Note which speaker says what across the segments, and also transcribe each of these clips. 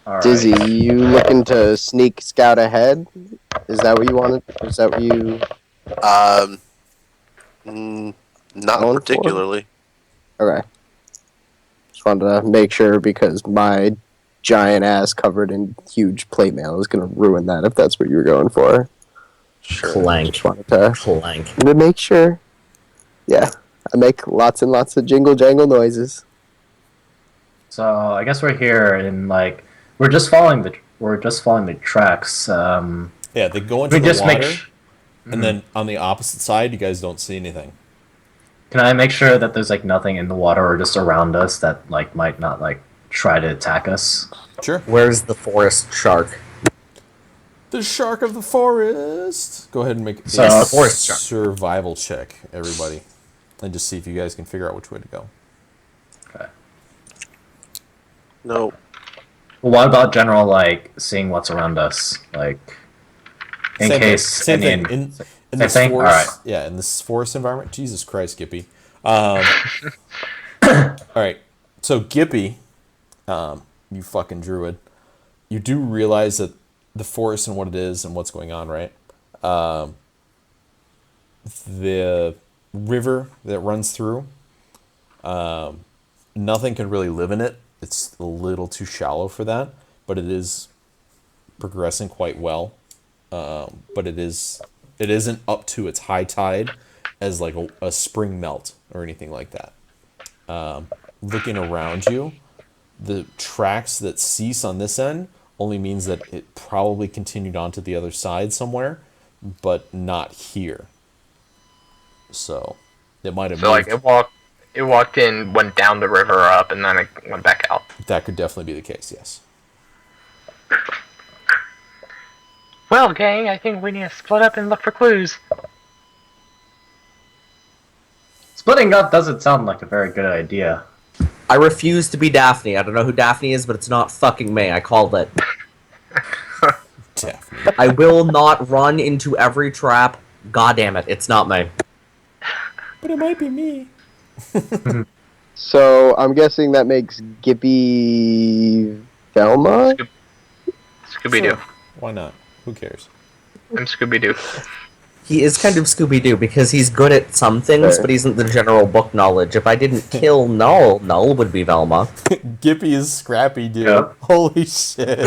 Speaker 1: All
Speaker 2: Dizzy,
Speaker 1: right.
Speaker 2: you looking to sneak scout ahead? Is that what you wanted? Is that what you
Speaker 3: Um, not
Speaker 2: going for?
Speaker 3: particularly.
Speaker 2: Okay. Just wanted to make sure because my giant ass covered in huge plate mail is going to ruin that if that's what you were going for.
Speaker 3: Sure.
Speaker 4: Clank.
Speaker 2: Just wanted to
Speaker 4: Clank.
Speaker 2: make sure. Yeah, I make lots and lots of jingle jangle noises.
Speaker 1: So I guess we're here and like we're just following the tracks.
Speaker 5: Yeah, they go into
Speaker 1: We
Speaker 5: the
Speaker 1: just make.
Speaker 5: water, and then on the opposite side, you guys don't see anything.
Speaker 1: Can I make sure that there's like nothing in the water or just around us that like might not like try to attack us?
Speaker 5: Sure.
Speaker 4: Where's the forest shark?
Speaker 5: The shark of the forest. Go ahead and make
Speaker 1: So-
Speaker 5: a
Speaker 1: Yes, the
Speaker 4: forest shark.
Speaker 5: survival check, everybody, and just see if you guys can figure out which way to go.
Speaker 1: Okay.
Speaker 3: No.
Speaker 1: Well, what about general like seeing what's around us, like in
Speaker 5: Same
Speaker 1: case
Speaker 5: thing. Same
Speaker 1: any
Speaker 5: thing. In
Speaker 1: same
Speaker 5: this
Speaker 1: thing?
Speaker 5: forest,
Speaker 1: Alright.
Speaker 5: yeah, in this forest environment. Jesus Christ, Gippy. All right. So Gippy, you fucking druid, you do realize that the forest and what it is and what's going on, right? The river that runs through, nothing can really live in it. It's a little too shallow for that, but it is progressing quite well. But it isn't up to its high tide as like a spring melt or anything like that. Looking around you, the tracks that cease on this end only means that it probably continued on to the other side somewhere, but not here. So it might have
Speaker 6: So like
Speaker 5: moved.
Speaker 6: it walked in, went down the river up, and then it went back out.
Speaker 5: That could definitely be the case, yes.
Speaker 6: Well, gang, I think we need to split up and look for clues.
Speaker 1: Splitting up doesn't sound like a very good idea.
Speaker 4: I refuse to be Daphne. I don't know who Daphne is, but it's not fucking me. I called it.
Speaker 5: Definitely.
Speaker 4: I will not run into every trap. God damn it, it's not me.
Speaker 5: But it might be me.
Speaker 2: So I'm guessing that makes Gippy Velma?
Speaker 6: Scooby Doo.
Speaker 5: Sure. Why not? Who cares?
Speaker 6: I'm Scooby Doo.
Speaker 4: He is kind of Scooby-Doo because he's good at some things,
Speaker 2: Fair.
Speaker 4: but he's isn't the general book knowledge. If I didn't kill Null, Null would be Velma.
Speaker 5: Gippy is Scrappy, dude.
Speaker 1: Yep.
Speaker 5: Holy shit.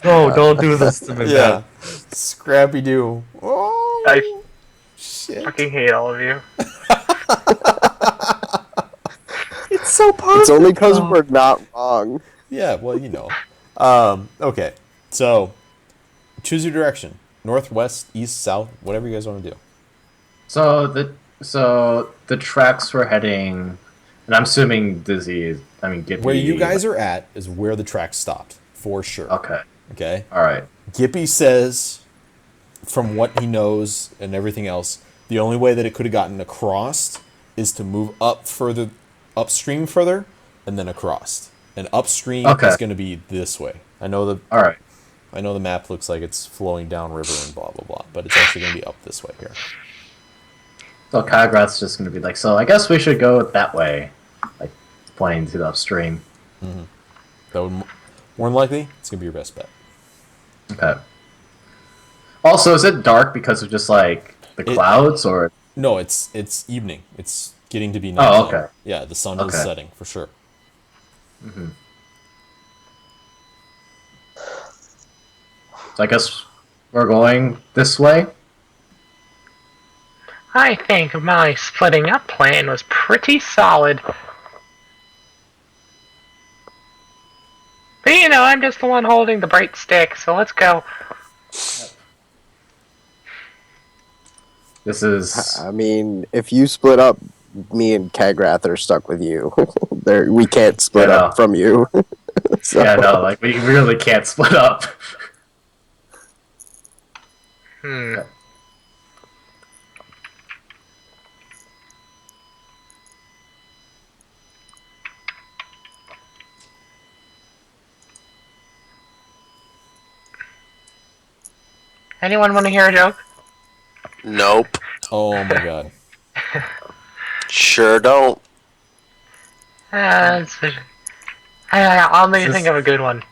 Speaker 4: Oh, don't do this to me,
Speaker 5: Yeah. Scrappy Doo. Oh,
Speaker 6: I
Speaker 5: shit.
Speaker 6: fucking hate all of you.
Speaker 4: It's so perfect.
Speaker 2: It's only because we're not wrong.
Speaker 5: Yeah, well, you know. Okay, so choose your direction. North, west, east, south, whatever you guys want to do.
Speaker 1: So the tracks we're heading, and I'm assuming Gippy.
Speaker 5: Where you guys are at is where the track stopped, for sure.
Speaker 1: Okay.
Speaker 5: Okay?
Speaker 1: All right.
Speaker 5: Gippy says, from what he knows and everything else, the only way that it could have gotten across is to move upstream further, and then across. And upstream
Speaker 1: Okay.
Speaker 5: is going to be this way. I know the map looks like it's flowing downriver and blah blah blah, but it's actually going to be up this way here.
Speaker 1: So Kagrat's just gonna be like, so I guess we should go that way, like pointing to the upstream.
Speaker 5: That would more than likely it's going to be your best bet.
Speaker 1: Okay. Also, is it dark because of just like the clouds, or
Speaker 5: No, it's evening. It's getting to be
Speaker 1: Oh,
Speaker 5: nighttime.
Speaker 1: okay.
Speaker 5: Yeah, the sun is
Speaker 1: Okay.
Speaker 5: setting for sure.
Speaker 1: so I guess we're going this way?
Speaker 6: I think my splitting up plan was pretty solid. But you know, I'm just the one holding the bright stick, so let's go.
Speaker 1: This is
Speaker 2: I mean, if you split up, me and Kagrath are stuck with you. We can't split
Speaker 1: Yeah.
Speaker 2: up from you. So,
Speaker 1: yeah, no, like we really can't split up.
Speaker 6: Anyone want to hear a joke?
Speaker 3: Nope.
Speaker 5: Oh my god.
Speaker 3: Sure don't.
Speaker 6: I'll maybe
Speaker 1: Just-
Speaker 6: think of a good one.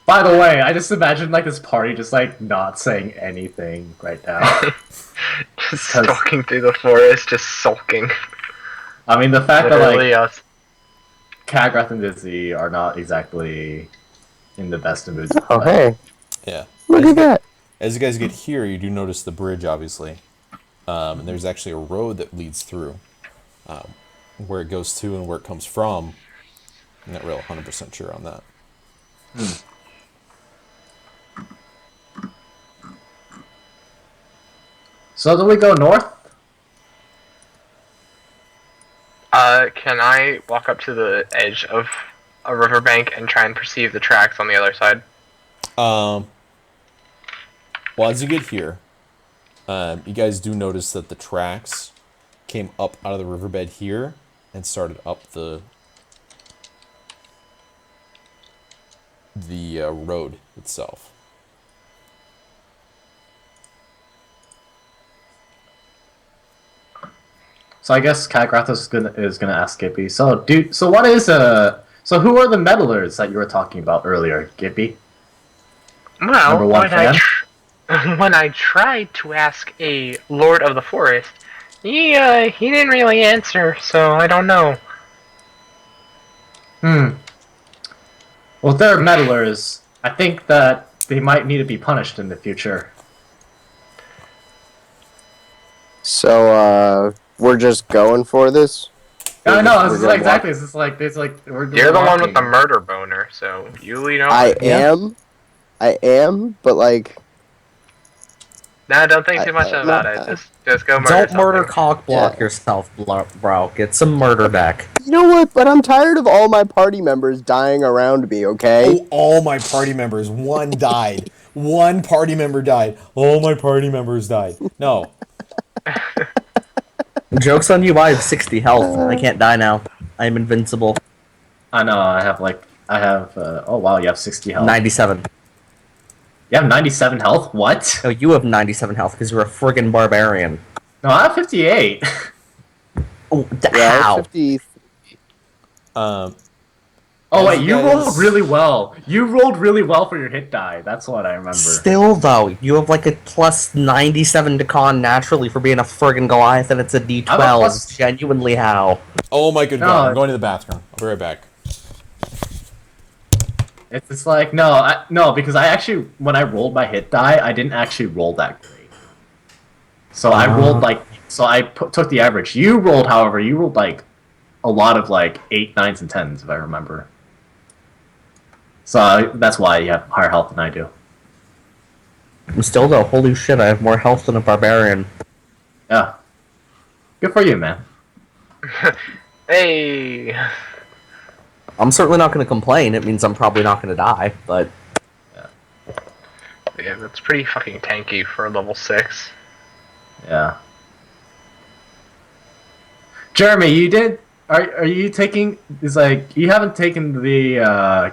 Speaker 1: By the way, I just imagine like this party just like not saying anything right now.
Speaker 6: Just
Speaker 1: 'Cause-
Speaker 6: stalking through the forest, just sulking.
Speaker 1: I mean, the fact that
Speaker 6: Literally
Speaker 1: like
Speaker 6: us.
Speaker 1: Kagrath and Dizzy are not exactly in the best of moods.
Speaker 2: Oh, hey,
Speaker 5: Yeah.
Speaker 2: look
Speaker 5: As
Speaker 2: at that.
Speaker 5: As you guys get here, you do notice the bridge, obviously. And there's actually a road that leads through. Where it goes to and where it comes from, I'm not real 100% sure on that.
Speaker 1: So do we go north?
Speaker 6: Can I walk up to the edge of a riverbank and try and perceive the tracks on the other side?
Speaker 5: Well, as you get here, you guys do notice that the tracks came up out of the riverbed here and started up the road itself.
Speaker 1: So I guess Kagrath is gonna ask Gippy. So what is so who are the meddlers that you were talking about earlier, Gippy?
Speaker 6: Well,
Speaker 1: Number one
Speaker 6: when I tried to ask a lord of the forest, he didn't really answer, so I don't know.
Speaker 1: Well, if they're meddlers, I think that they might need to be punished in the future.
Speaker 2: So, we're just going for this?
Speaker 1: I know,
Speaker 2: We're
Speaker 1: this is
Speaker 2: gonna
Speaker 1: like, exactly. It's just like we're.
Speaker 6: You're the one
Speaker 1: walking.
Speaker 6: with the murder boner, so you lead on.
Speaker 2: I am, but like,
Speaker 6: Nah, don't think too much
Speaker 2: I'm
Speaker 6: about
Speaker 2: not-
Speaker 6: it. Just go murder
Speaker 4: Don't murder
Speaker 6: something.
Speaker 4: cock block
Speaker 2: Yeah.
Speaker 4: yourself, bro. Get some murder back.
Speaker 2: you know what? But I'm tired of all my party members dying around me. Okay.
Speaker 5: Oh, all my party members. One died. One party member died. All my party members died. No.
Speaker 4: Joke's on you, I have 60 health. I can't die now. I'm invincible.
Speaker 1: I know. I have. Oh wow, you have 60 health.
Speaker 4: 97.
Speaker 1: You have 97 health. What?
Speaker 4: No, you have 97 health because you're a friggin' barbarian.
Speaker 1: No, I have 58.
Speaker 4: Oh,
Speaker 2: Yeah,
Speaker 4: how?
Speaker 2: 50.
Speaker 5: Um,
Speaker 1: Oh
Speaker 5: As
Speaker 1: wait,
Speaker 5: you
Speaker 1: you
Speaker 5: guys-
Speaker 1: rolled really well. You rolled really well for your hit die. That's what I remember.
Speaker 4: Still, though, you have like a plus 97 to con naturally for being a friggin' Goliath, and it's a D12.
Speaker 1: I'm a plus-
Speaker 4: Genuinely, how?
Speaker 5: oh my good
Speaker 1: No.
Speaker 5: god. I'm going to the bathroom. I'll be right back.
Speaker 1: It's like no, because I actually when I rolled my hit die, I didn't actually roll that great. So I rolled took the average. You rolled, however, you rolled like a lot of like 8, 9s, and 10s if I remember. So that's why you have higher health than I do.
Speaker 4: Still, though, holy shit, I have more health than a barbarian.
Speaker 1: Yeah. Good for you, man.
Speaker 6: Hey.
Speaker 4: I'm certainly not going to complain. It means I'm probably not going to die, but
Speaker 6: Yeah, that's pretty fucking tanky for a level 6.
Speaker 1: Yeah. Jeremy, you did. Are you taking? Is like you haven't taken the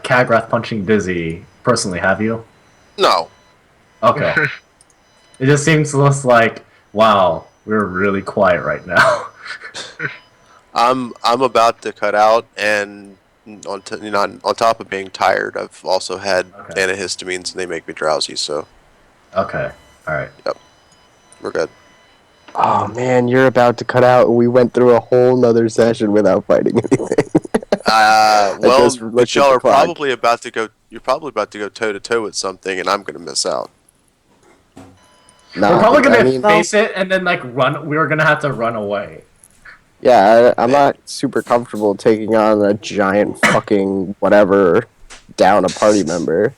Speaker 1: Kagrath punching Dizzy personally, have you?
Speaker 3: No.
Speaker 1: Okay. It just seems less like wow, we're really quiet right now.
Speaker 3: I'm about to cut out, and on top of being tired, I've also had
Speaker 1: Okay.
Speaker 3: antihistamines, and they make me drowsy. So
Speaker 1: Okay. All right.
Speaker 3: we're good.
Speaker 2: Oh man, you're about to cut out, and we went through a whole nother session without fighting anything.
Speaker 3: Well,
Speaker 2: just
Speaker 3: but
Speaker 2: looked at
Speaker 3: y'all
Speaker 2: the
Speaker 3: are
Speaker 2: clock.
Speaker 3: probably about to go. You're probably about to go toe to toe with something, and I'm gonna miss out.
Speaker 2: Nah,
Speaker 1: We're probably gonna
Speaker 2: I mean,
Speaker 1: face it and then like run. We're gonna have to run away.
Speaker 2: yeah, I'm not super comfortable taking on a giant fucking whatever down a party member.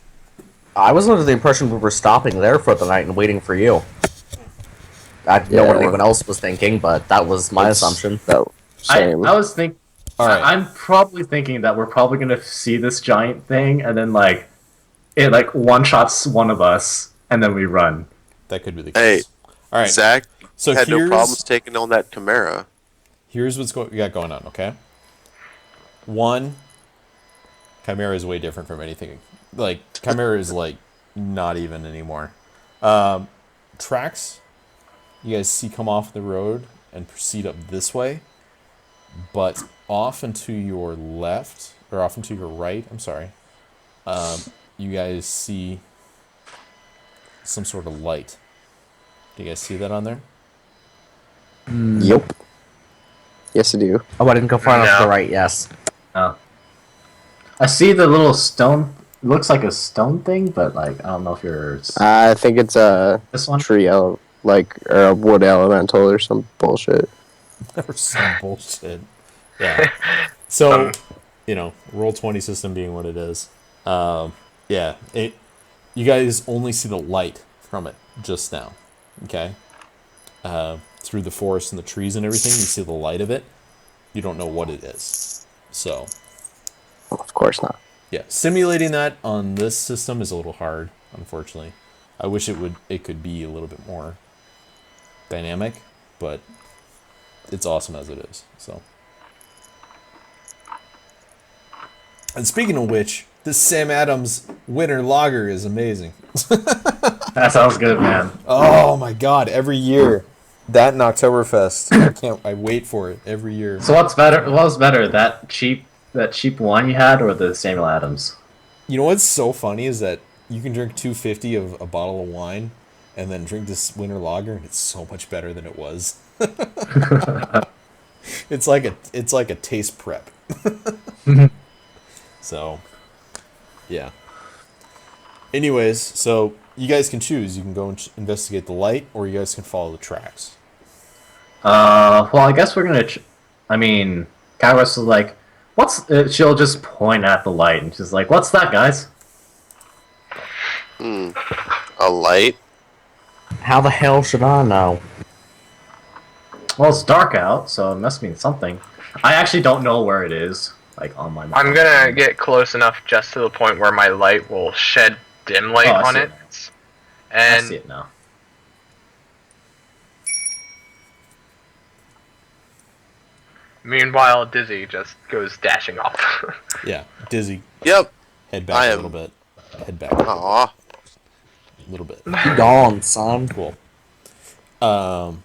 Speaker 4: I was under the impression we were stopping there for the night and waiting for you. I didn't know what
Speaker 2: Yeah.
Speaker 4: anyone else was thinking, but that was my
Speaker 2: It's-
Speaker 4: assumption.
Speaker 2: No, same.
Speaker 1: I was thinking.
Speaker 5: All right.
Speaker 1: I'm probably thinking that we're probably gonna see this giant thing and then like it like one shots one of us and then we run.
Speaker 5: That could be the
Speaker 3: Hey,
Speaker 5: case. All right.
Speaker 3: Zach
Speaker 5: So
Speaker 3: had no
Speaker 5: here's
Speaker 3: problems taking on that Chimera.
Speaker 5: here's what's we got going on. Okay. One, Chimera is way different from anything. Like Chimera is like not even anymore. Tracks, you guys see come off the road and proceed up this way. but off and to your left, or off and to your right, I'm sorry, you guys see some sort of light. Do you guys see that on there?
Speaker 2: Yep. Yes, I do.
Speaker 4: Oh, I didn't go far enough to
Speaker 6: No.
Speaker 4: the right. Yes.
Speaker 1: Oh. I see the little stone. It looks like a stone thing, but like I don't know if you're
Speaker 2: I think it's a
Speaker 1: this one.
Speaker 2: tree or a wood elemental or some bullshit.
Speaker 5: Or some bullshit. Yeah. So, roll 20 system being what it is. Yeah. You guys only see the light from it just now. Okay. Through the forest and the trees and everything, you see the light of it. You don't know what it is. So,
Speaker 2: Of course not.
Speaker 5: yeah, simulating that on this system is a little hard, unfortunately. I wish it could be a little bit more dynamic, but it's awesome as it is. So, and speaking of which, this Sam Adams Winter Lager is amazing.
Speaker 1: That sounds good, man.
Speaker 5: Oh my god, every year. That and Oktoberfest. I wait for it every year.
Speaker 1: So what's better? What was better, that cheap wine you had, or the Samuel Adams?
Speaker 5: You know what's so funny is that you can drink 250 of a bottle of wine and then drink this winter lager and it's so much better than it was. It's like a taste prep. So, yeah. Anyways, so you guys can choose. You can go and investigate the light, or you guys can follow the tracks.
Speaker 1: Well, I guess we're gonna. I mean, Kairos was like, "What's?" She'll just point at the light, and she's like, "What's that, guys?"
Speaker 3: A light?
Speaker 4: How the hell should I know?
Speaker 1: Well, it's dark out, so it must mean something. I actually don't know where it is, like on my map.
Speaker 6: I'm gonna get close enough just to the point where my light will shed dim light
Speaker 1: I
Speaker 6: on
Speaker 1: see
Speaker 6: it.
Speaker 1: I
Speaker 6: And
Speaker 1: see it now.
Speaker 6: meanwhile, Dizzy just goes dashing off.
Speaker 5: Yeah, Dizzy,
Speaker 3: Yep.
Speaker 5: head back a little bit. Head back
Speaker 3: Aw.
Speaker 5: a little bit.
Speaker 4: Gone, son.
Speaker 5: Cool. All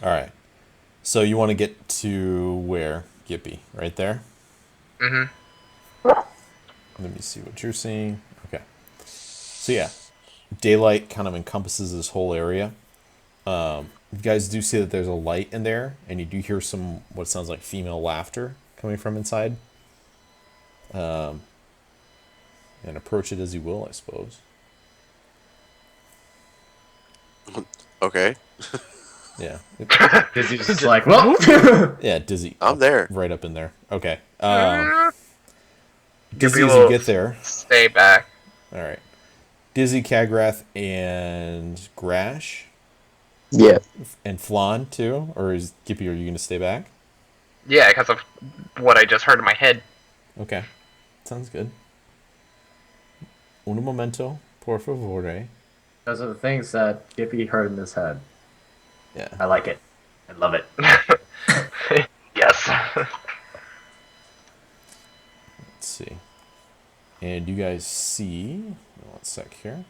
Speaker 5: right. So you want to get to where, Gippy? Right there?
Speaker 6: Mhm.
Speaker 5: Let me see what you're seeing. Okay. So yeah, daylight kind of encompasses this whole area. You guys do see that there's a light in there, and you do hear some what sounds like female laughter coming from inside. And approach it as you will, I suppose.
Speaker 3: Okay.
Speaker 5: Yeah.
Speaker 1: Dizzy's just like, well.
Speaker 5: Yeah, Dizzy.
Speaker 3: I'm there.
Speaker 5: Right up in there. Okay.
Speaker 6: Gippy
Speaker 5: Dizzy, as
Speaker 6: will
Speaker 5: you get there.
Speaker 6: stay back.
Speaker 5: All right. Dizzy, Kagrath, and Grash,
Speaker 2: Yeah.
Speaker 5: and Flan too, or is Gippy? Are you gonna stay back?
Speaker 6: Yeah, because of what I just heard in my head.
Speaker 5: Okay, sounds good. Un momento, por favore.
Speaker 1: Those are the things that Gippy heard in his head.
Speaker 5: Yeah.
Speaker 1: I like it. I love it.
Speaker 6: Yes.
Speaker 5: Let's see. And you guys see. One sec here.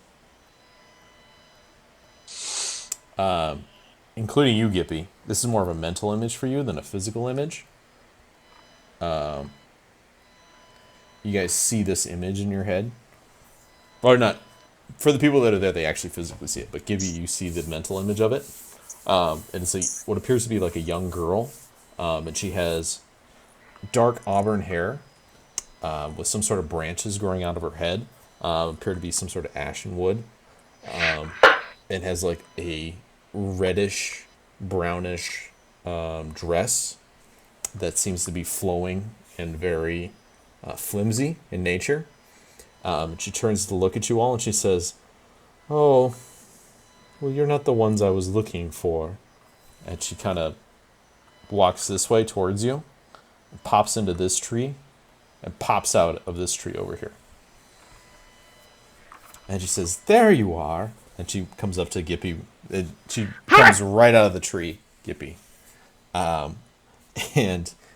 Speaker 5: Including you, Gippy. This is more of a mental image for you than a physical image. You guys see this image in your head, or not? For the people that are there, they actually physically see it. But Gippy, you see the mental image of it, and it's what appears to be like a young girl, and she has dark auburn hair, with some sort of branches growing out of her head. Appear to be some sort of ashen wood, and has like a reddish, brownish dress that seems to be flowing and very flimsy in nature. She turns to look at you all and she says, "Oh, well, you're not the ones I was looking for." And she kind of walks this way towards you, pops into this tree, and pops out of this tree over here. And she says, "There you are." And she comes up to Gippy. She comes right out of the tree, Gippy. And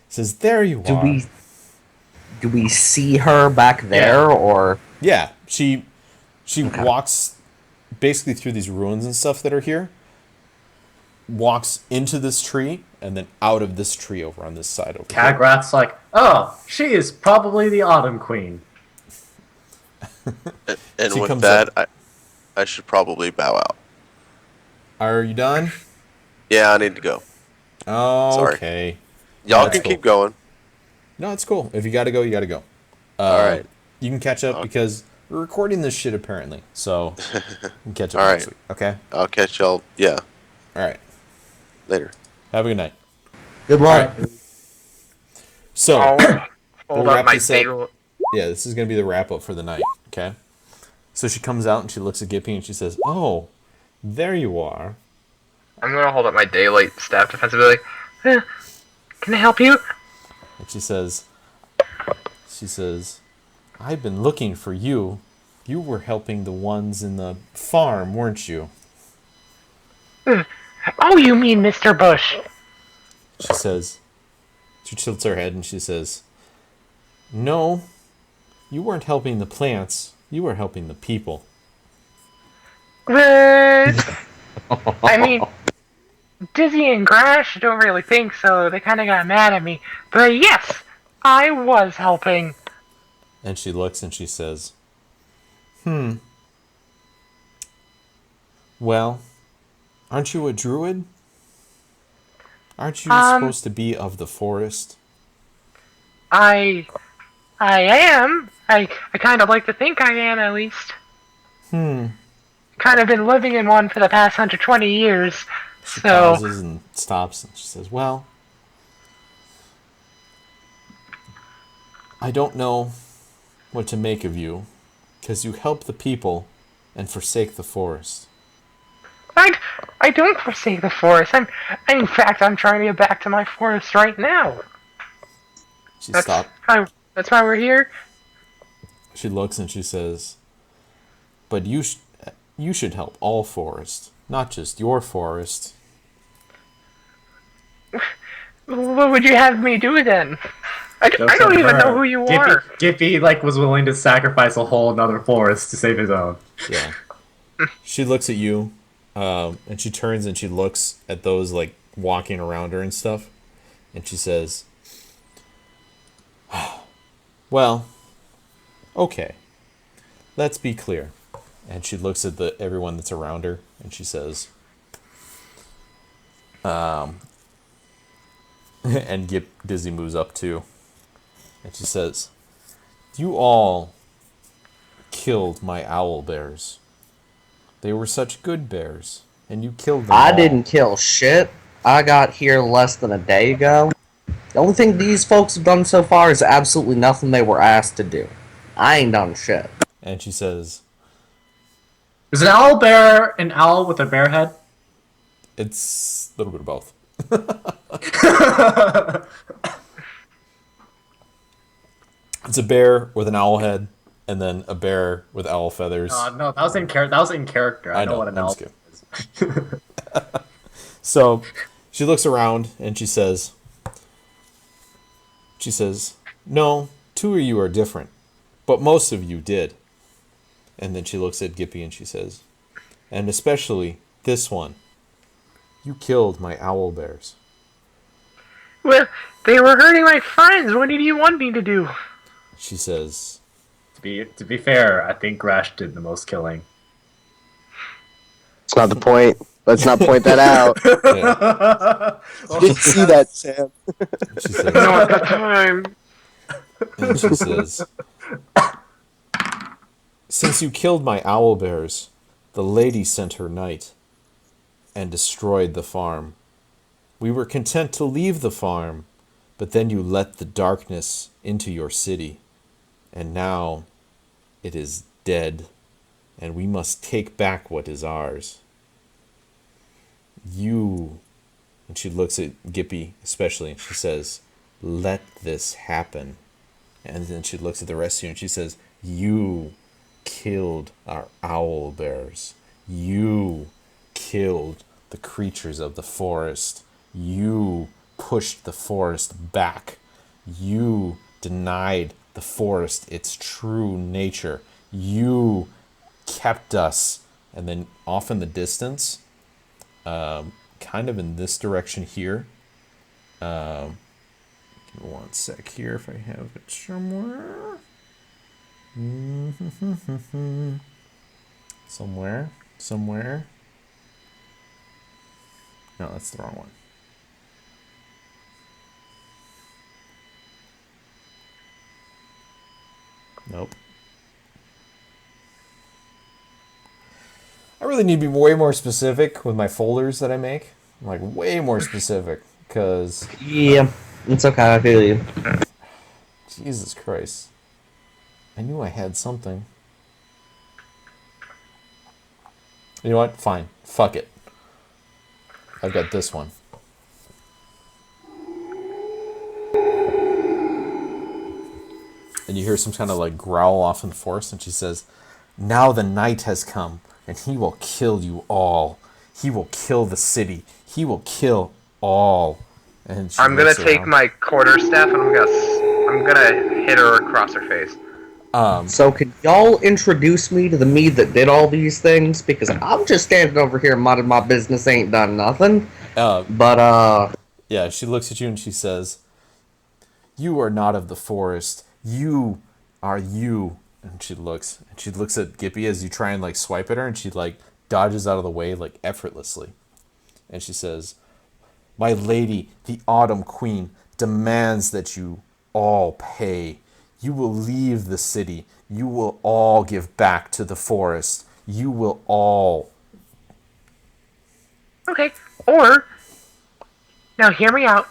Speaker 5: says, "There you
Speaker 4: Do
Speaker 5: are."
Speaker 4: we see her back there, or
Speaker 5: Yeah, she walks basically through these ruins and stuff that are here. Walks into this tree and then out of this tree over on this side over here.
Speaker 1: Kagrat's like, oh, she is probably the Autumn Queen.
Speaker 3: And
Speaker 5: She
Speaker 3: with
Speaker 5: comes
Speaker 3: that,
Speaker 5: up.
Speaker 3: I should probably bow out.
Speaker 5: Are you done?
Speaker 3: Yeah, I need to go.
Speaker 5: Oh,
Speaker 3: Sorry.
Speaker 5: okay.
Speaker 3: Y'all
Speaker 5: That's
Speaker 3: can
Speaker 5: cool.
Speaker 3: keep going.
Speaker 5: No, it's cool. If you gotta go, you gotta go.
Speaker 3: All right.
Speaker 5: You can catch up
Speaker 3: Okay.
Speaker 5: because we're recording this shit apparently. So you can catch up
Speaker 3: All
Speaker 5: next
Speaker 3: right.
Speaker 5: week. Okay?
Speaker 3: I'll catch y'all. Yeah,
Speaker 5: All right.
Speaker 3: later.
Speaker 5: Have a good night.
Speaker 4: Good luck.
Speaker 5: So
Speaker 6: I'll hold
Speaker 5: we'll
Speaker 6: up
Speaker 5: wrap
Speaker 6: my
Speaker 5: this up.
Speaker 6: day.
Speaker 5: Yeah, this is gonna be the wrap up for the night. Okay? So she comes out and she looks at Gippy and she says, "Oh, there you are."
Speaker 6: I'm gonna hold up my daylight staff defensively. Like, can I help you?
Speaker 5: And she says, "I've been looking for you. You were helping the ones in the farm, weren't you?"
Speaker 6: Oh, you mean Mr. Bush?
Speaker 5: She says, she tilts her head and she says, "No, you weren't helping the plants. You were helping the people."
Speaker 6: I mean, Dizzy and Grash don't really think so. They kind of got mad at me. But yes, I was helping.
Speaker 5: And she looks and she says, well, aren't you a druid? Aren't you supposed to be of the forest?
Speaker 6: I am. I kind of like to think I am, at least. Kind of been living in one for the past 120 years.
Speaker 5: She
Speaker 6: So,
Speaker 5: pauses and stops and she says, well, I don't know what to make of you, because you help the people and forsake the forest.
Speaker 6: I don't forsake the forest. In fact, I'm trying to get back to my forest right now.
Speaker 5: She
Speaker 6: That's
Speaker 5: stops.
Speaker 6: that's why we're here.
Speaker 5: She looks and she says, but you should help all forests, not just your forest.
Speaker 6: What would you have me do then? I don't even know who you are.
Speaker 1: Gippy was willing to sacrifice a whole another forest to save his own.
Speaker 5: Yeah. She looks at you, and she turns and she looks at those walking around her and stuff, and she says, well, okay, let's be clear. And she looks at everyone that's around her, and she says, and Dizzy moves up too, and she says, you all killed my owl bears. They were such good bears, and you killed them
Speaker 4: I
Speaker 5: all.
Speaker 4: didn't kill shit. I got here less than a day ago. The only thing these folks have done so far is absolutely nothing they were asked to do. I ain't done shit.
Speaker 5: And she says,
Speaker 1: Is an owl bear an owl with a bear head?
Speaker 5: it's a little bit of both. It's a bear with an owl head, and then a bear with owl feathers.
Speaker 1: No, that was in character. I know what an
Speaker 5: I'm
Speaker 1: owl
Speaker 5: just
Speaker 1: is.
Speaker 5: So she looks around and she says, no, two of you are different, but most of you did. And then she looks at Gippy and she says, and especially this one. You killed my owl bears.
Speaker 6: Well, they were hurting my friends. What did you want me to do?
Speaker 5: She says,
Speaker 1: To be fair, I think Grash did the most killing.
Speaker 2: It's not the point. Let's not point that out.
Speaker 5: yeah.
Speaker 2: Didn't see that, Sam.
Speaker 5: She says,
Speaker 6: No, at the time.
Speaker 5: and she says, since you killed my owl bears, the lady sent her knight and destroyed the farm. We were content to leave the farm, but then you let the darkness into your city, and now it is dead, and we must take back what is ours. You, and she looks at Gippy especially, and she says, let this happen. And then she looks at the rest of you and she says, you killed our owl bears. You killed the creatures of the forest. You pushed the forest back. You denied the forest its true nature. You kept us. And then off in the distance, kind of in this direction here, Give me one sec here if I have it somewhere. Somewhere. No, that's the wrong one. Nope. I really need to be way more specific with my folders that I make. Like, way more specific. Because,
Speaker 4: Yeah, it's okay. I feel you.
Speaker 5: Jesus Christ. I knew I had something. You know what? Fine. Fuck it. I've got this one. And you hear some kind of like growl off in the forest, and she says, "Now the night has come, and he will kill you all. He will kill the city. He will kill all." And she
Speaker 6: I'm gonna
Speaker 5: looks
Speaker 6: take
Speaker 5: around.
Speaker 6: my quarterstaff and I'm gonna hit her across her face.
Speaker 4: So can y'all introduce me to the me that did all these things? Because I'm just standing over here minding my business, ain't done nothing. But
Speaker 5: Yeah, she looks at you and she says, "You are not of the forest. You are you." And she looks at Gippy as you try and like swipe at her, and she like dodges out of the way like effortlessly. And she says, "My lady, the Autumn Queen, demands that you all pay. You will leave the city. You will all give back to the forest. You will all."
Speaker 6: Okay. Or, now hear me out.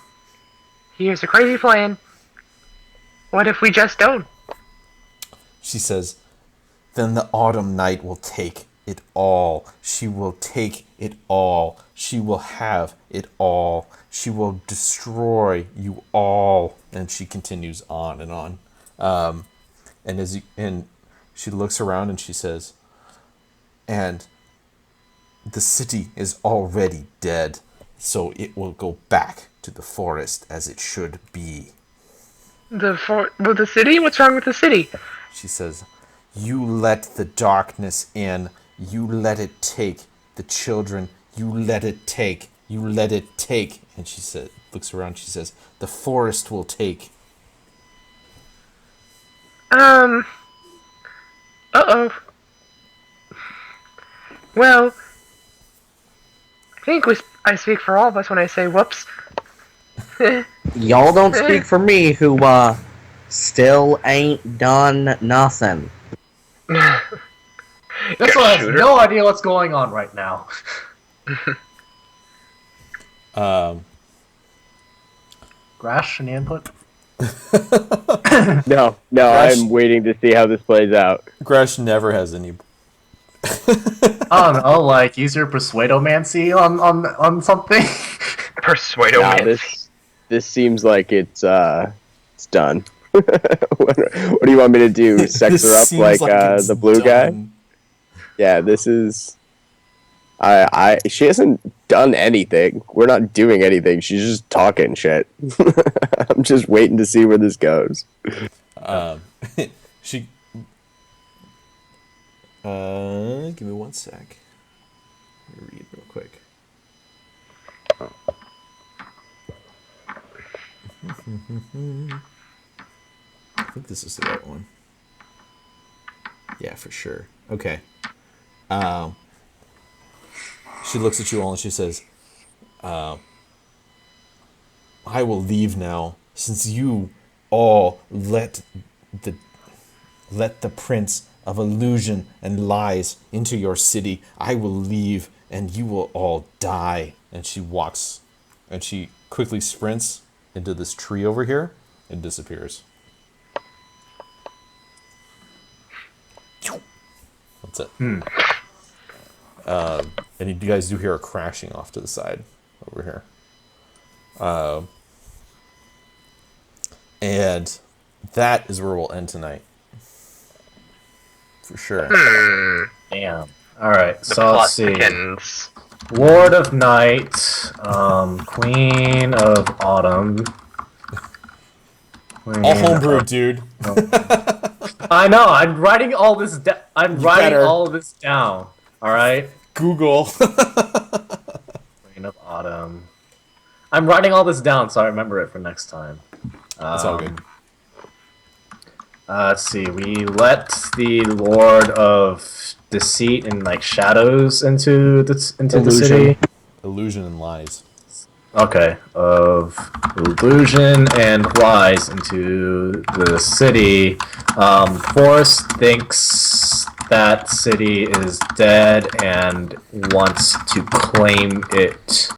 Speaker 6: Here's a crazy plan. What if we just don't?
Speaker 5: She says, "Then the autumn night will take it all. She will take it all. She will have it all. She will destroy you all." And she continues on and on. And she looks around and she says, "And the city is already dead, so it will go back to the forest as it should be."
Speaker 6: With the city? What's wrong with the city?
Speaker 5: She says, "You let the darkness in. You let it take the children. You let it take. You let it take." And she said, looks around. She says, "The forest will take."
Speaker 6: Uh-oh. Well, I think I speak for all of us when I say whoops.
Speaker 4: y'all don't speak for me, who still ain't done nothing.
Speaker 1: This one has no idea what's going on right now. Grash, any input?
Speaker 2: No, I'm waiting to see how this plays out.
Speaker 5: Gresh never has any.
Speaker 1: I don't know, like use your persuadomancy on something.
Speaker 6: Persuadomancy.
Speaker 2: This seems like it's done. What do you want me to do? Sex her up like
Speaker 5: it's
Speaker 2: the blue
Speaker 5: done.
Speaker 2: guy? Yeah, this is. She hasn't done anything. We're not doing anything. She's just talking shit. I'm just waiting to see where this goes.
Speaker 5: She. Give me one sec. Let me read real quick. I think this is the right one. Yeah, for sure. Okay. She looks at you all and she says, "I will leave now, since you all let the prince of illusion and lies into your city. I will leave, and you will all die." And she walks, and she quickly sprints into this tree over here and disappears. That's it. And you guys do hear a crashing off to the side over here. And that is where we'll end tonight. For sure.
Speaker 1: Damn. Alright,
Speaker 6: The
Speaker 1: so
Speaker 6: plot
Speaker 1: let's see.
Speaker 6: thickens.
Speaker 1: Lord of Night, Queen of Autumn.
Speaker 5: All homebrew, dude.
Speaker 1: I know. I'm writing all this. I'm writing
Speaker 5: better.
Speaker 1: all of this down. All right.
Speaker 5: Google.
Speaker 1: Queen of Autumn. I'm writing all this down so I remember it for next time.
Speaker 5: It's all good.
Speaker 1: Let's see. We let the Lord of Deceit and like shadows into the city.
Speaker 5: Illusion and lies.
Speaker 1: Okay, of illusion and lies into the city. Forrest thinks that city is dead and wants to claim it